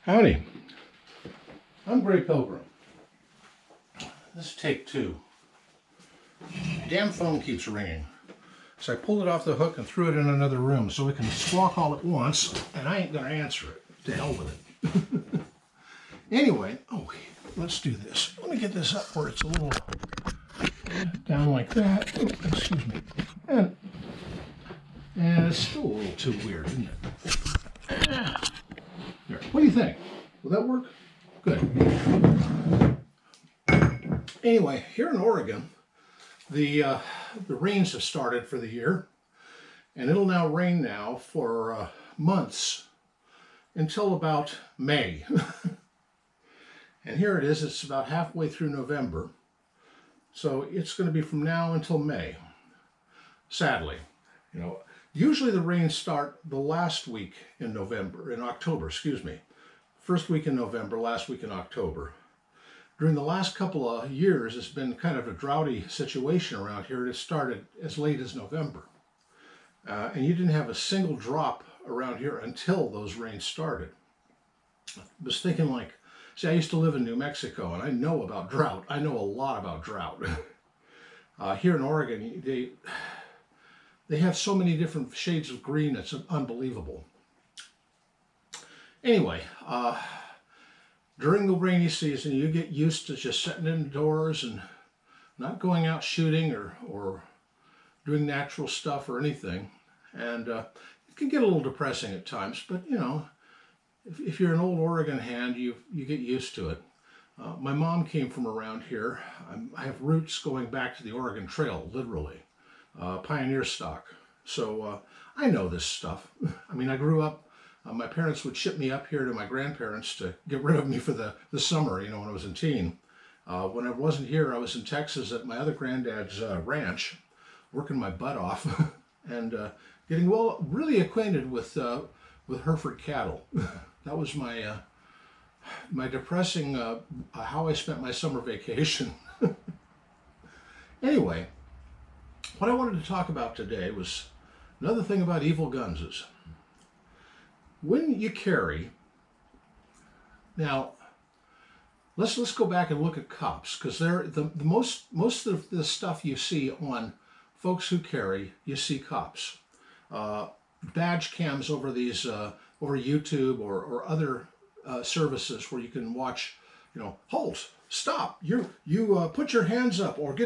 Howdy, I'm Gray Pilgrim. This is take two. Damn phone keeps ringing. So I pulled it off the hook and threw it in another room so it can squawk all at once, and I ain't gonna answer it. To hell with it. Anyway, let's do this. Let me get this up where it's a little down like that. Oh, excuse me. And it's still a little too weird, isn't it? There. What do you think? Will that work? Good. Anyway, here in Oregon, the rains have started for the year, and it'll now rain now for months until about May. And here it is, it's about halfway through November. So it's going to be from now until May. Sadly, usually the rains start the last week in October, excuse me. First week in November, last week in October. During the last couple of years, it's been kind of a droughty situation around here. It started as late as November. And you didn't have a single drop around here until those rains started. I was thinking see, I used to live in New Mexico, and I know about drought. I know a lot about drought. Here in Oregon, they have so many different shades of green, it's unbelievable. Anyway, during the rainy season, you get used to just sitting indoors and not going out shooting or doing natural stuff or anything. And it can get a little depressing at times, but if you're an old Oregon hand, you get used to it. My mom came from around here. I have roots going back to the Oregon Trail, literally, pioneer stock. So I know this stuff. I mean, I grew up, my parents would ship me up here to my grandparents to get rid of me for the summer, when I was a teen. When I wasn't here, I was in Texas at my other granddad's ranch, working my butt off and getting really acquainted with Hereford cattle. That was my depressing how I spent my summer vacation. Anyway, what I wanted to talk about today was another thing about evil guns is when you carry. Now, let's go back and look at cops, because they're the most of the stuff you see on folks who carry. You see cops. Badge cams over these over YouTube or other services where you can watch, halt, stop, you put your hands up, or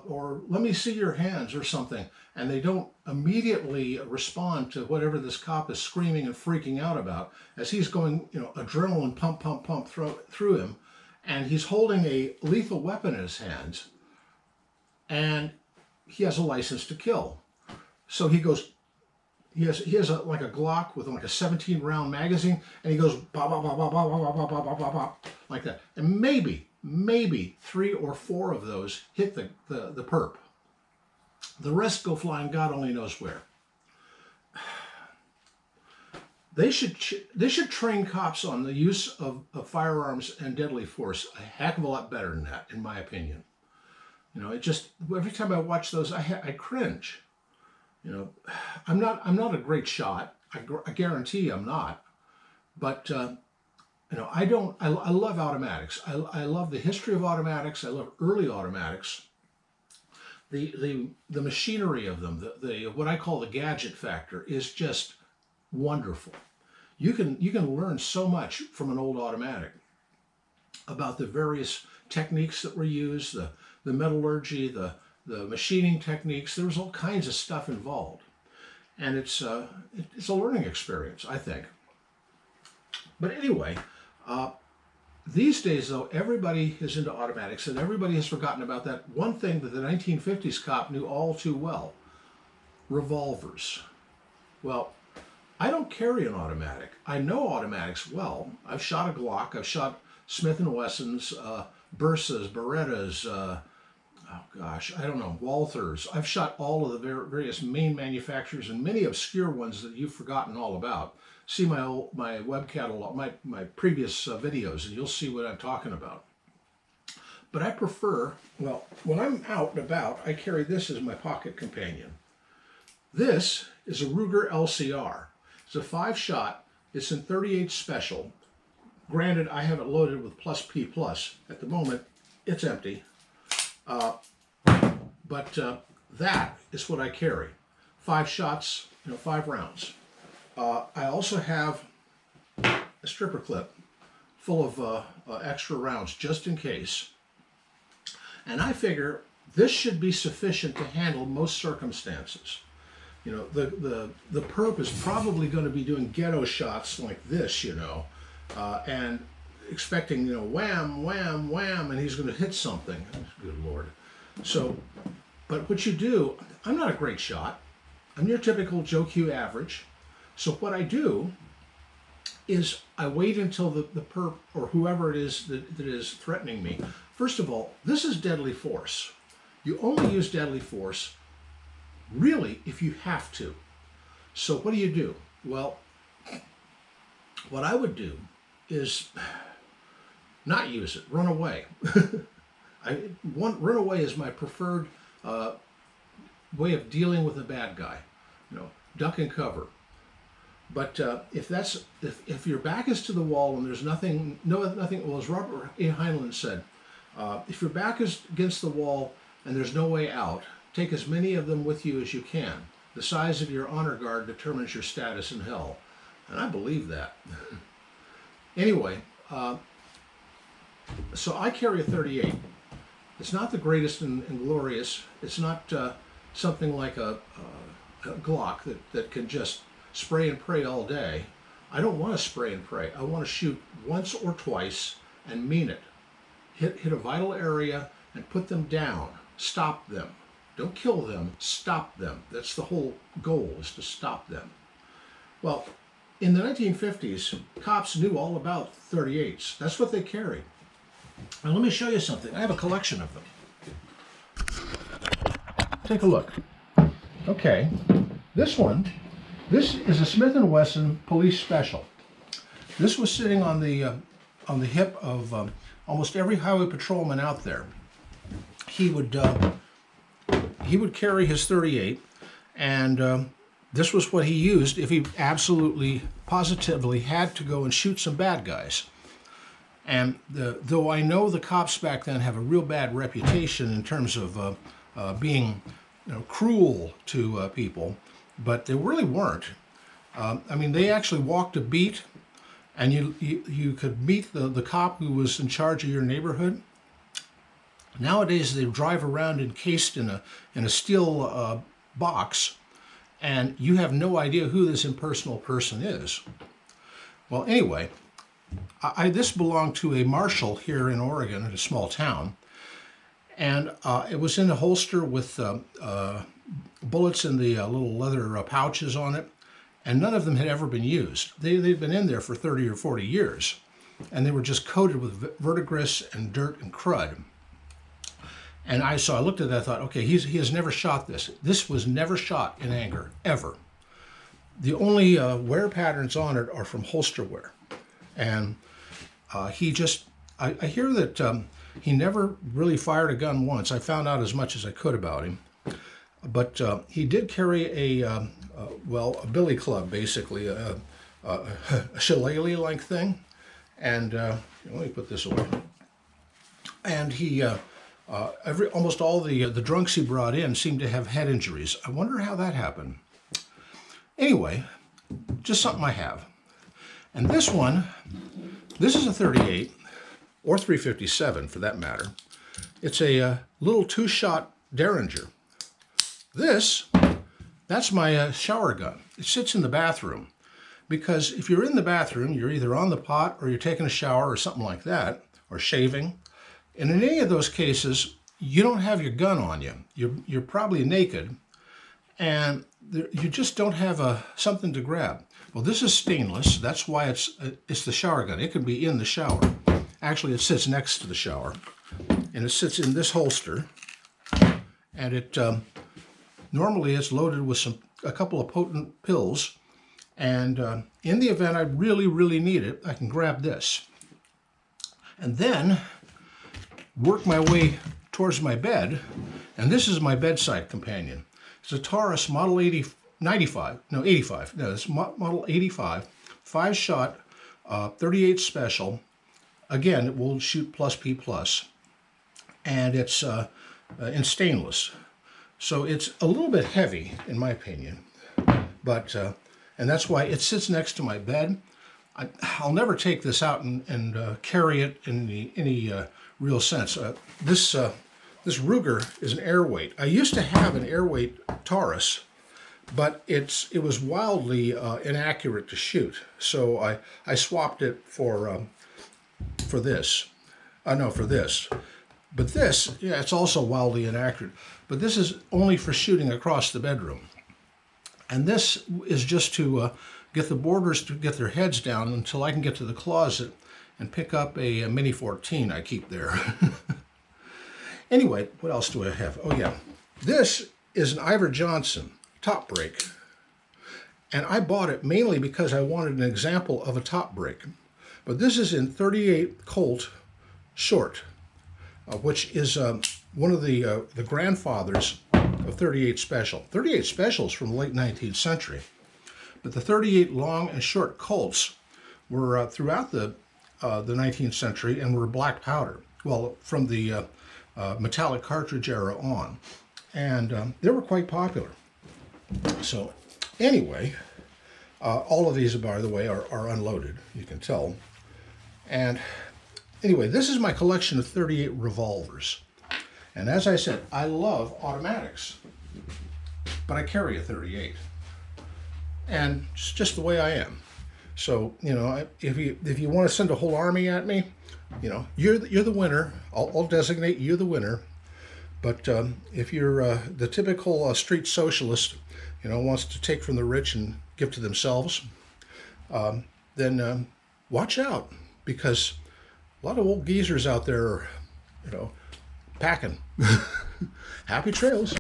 or let me see your hands or something, and they don't immediately respond to whatever this cop is screaming and freaking out about as he's going, adrenaline pump through him, and he's holding a lethal weapon in his hands, and he has a license to kill. So he goes. He has like a Glock with like a 17-round magazine, and he goes bop, bop, bop, bop, bop, bop, bop, bop, bop, bop, like that. And maybe 3 or 4 of those hit the perp. The rest go flying God only knows where. They should train cops on the use of firearms and deadly force a heck of a lot better than that, in my opinion. It just, every time I watch those, I cringe. I'm not a great shot. I guarantee I'm not. But I love automatics. I love the history of automatics. I love early automatics. The machinery of them, the what I call the gadget factor, is just wonderful. You can learn so much from an old automatic about the various techniques that were used, the metallurgy, the machining techniques. There's all kinds of stuff involved, and it's a learning experience, I think. But anyway, these days though, everybody is into automatics, and everybody has forgotten about that one thing that the 1950s cop knew all too well: revolvers. Well, I don't carry an automatic. I know automatics well. I've shot a Glock. I've shot Smith & Wessons, Bursas, Berettas, Walthers. I've shot all of the various main manufacturers and many obscure ones that you've forgotten all about. See my web catalog, my previous videos, and you'll see what I'm talking about. But I prefer, when I'm out and about, I carry this as my pocket companion. This is a Ruger LCR. It's a 5-shot. It's in .38 Special. Granted, I have it loaded with plus P plus. At the moment, it's empty. But that is what I carry. 5 shots, 5 rounds. I also have a stripper clip full of extra rounds just in case. And I figure this should be sufficient to handle most circumstances. The perp is probably going to be doing ghetto shots like this, and expecting, wham, wham, wham, and he's going to hit something. Good Lord. So, but what you do, I'm not a great shot. I'm your typical Joe Q average. So what I do is I wait until the perp or whoever it is that is threatening me. First of all, this is deadly force. You only use deadly force really if you have to. So what do? Well, what I would do is not use it, run away. Run away is my preferred way of dealing with a bad guy. Duck and cover. But if your back is to the wall and there's nothing, well, as Robert A. Heinlein said, if your back is against the wall and there's no way out, take as many of them with you as you can. The size of your honor guard determines your status in hell. And I believe that. Anyway, so I carry a 38. It's not the greatest and glorious. It's not something like a Glock that can just spray and pray all day. I don't want to spray and pray. I want to shoot once or twice and mean it. Hit a vital area and put them down. Stop them. Don't kill them, stop them. That's the whole goal, is to stop them. Well, in the 1950s, cops knew all about 38s. That's what they carried. Now let me show you something. I have a collection of them. Take a look. Okay, this is a Smith & Wesson Police Special. This was sitting on the hip of almost every highway patrolman out there. He would carry his 38, and this was what he used if he absolutely, positively had to go and shoot some bad guys. And though I know the cops back then have a real bad reputation in terms of being cruel to people, but they really weren't. I mean, they actually walked a beat, and you could meet the cop who was in charge of your neighborhood. Nowadays, they drive around encased in a steel box, and you have no idea who this impersonal person is. Well, anyway, this belonged to a marshal here in Oregon, in a small town, and it was in a holster with bullets in the little leather pouches on it, and none of them had ever been used. They'd been in there for 30 or 40 years, and they were just coated with verdigris and dirt and crud. And I looked at that, I thought, okay, he has never shot this. This was never shot in anger, ever. The only wear patterns on it are from holster wear. And I hear that he never really fired a gun once. I found out as much as I could about him. But he did carry a billy club, basically, a shillelagh-like thing. And let me put this away. And he... almost all the drunks he brought in seemed to have head injuries. I wonder how that happened. Anyway, just something I have. And this is a 38, or 357 for that matter. It's a little 2-shot Derringer. That's my shower gun. It sits in the bathroom. Because if you're in the bathroom, you're either on the pot or you're taking a shower or something like that, or shaving. And in any of those cases, you don't have your gun on you. You're probably naked, and you just don't have something to grab. Well, this is stainless. That's why it's the shower gun. It can be in the shower. Actually, it sits next to the shower, and it sits in this holster. And it normally it's loaded with a couple of potent pills. And in the event I really, really need it, I can grab this, and then work my way towards my bed, and this is my bedside companion. It's a Taurus Model 85. No, it's Model 85, 5-shot .38 special. Again, it will shoot +P+, and it's in stainless. So it's a little bit heavy, in my opinion, but and that's why it sits next to my bed. I'll never take this out and carry it in any real sense. This Ruger is an airweight. I used to have an airweight Taurus, but it was wildly inaccurate to shoot. So I swapped it for this. No, for this. But this, yeah, it's also wildly inaccurate. But this is only for shooting across the bedroom. And this is just to get the boarders to get their heads down until I can get to the closet and pick up a Mini 14 I keep there. Anyway, what else do I have? Oh yeah, this is an Iver Johnson top brake. And I bought it mainly because I wanted an example of a top brake. But this is in .38 Colt short, which is one of the grandfathers of .38 Special. .38 Specials from the late 19th century. But the .38 long and short Colts were throughout the 19th century and were black powder. Well, from the metallic cartridge era on. And they were quite popular. So anyway, all of these, by the way, are unloaded, you can tell. And anyway, this is my collection of .38 revolvers. And as I said, I love automatics, but I carry a .38. And it's just the way I am. So, you know, if you want to send a whole army at me, you know, you're the winner. I'll designate you the winner. But if you're the typical street socialist, you know, wants to take from the rich and give to themselves, then watch out, because a lot of old geezers out there are, you know, packing. Happy trails.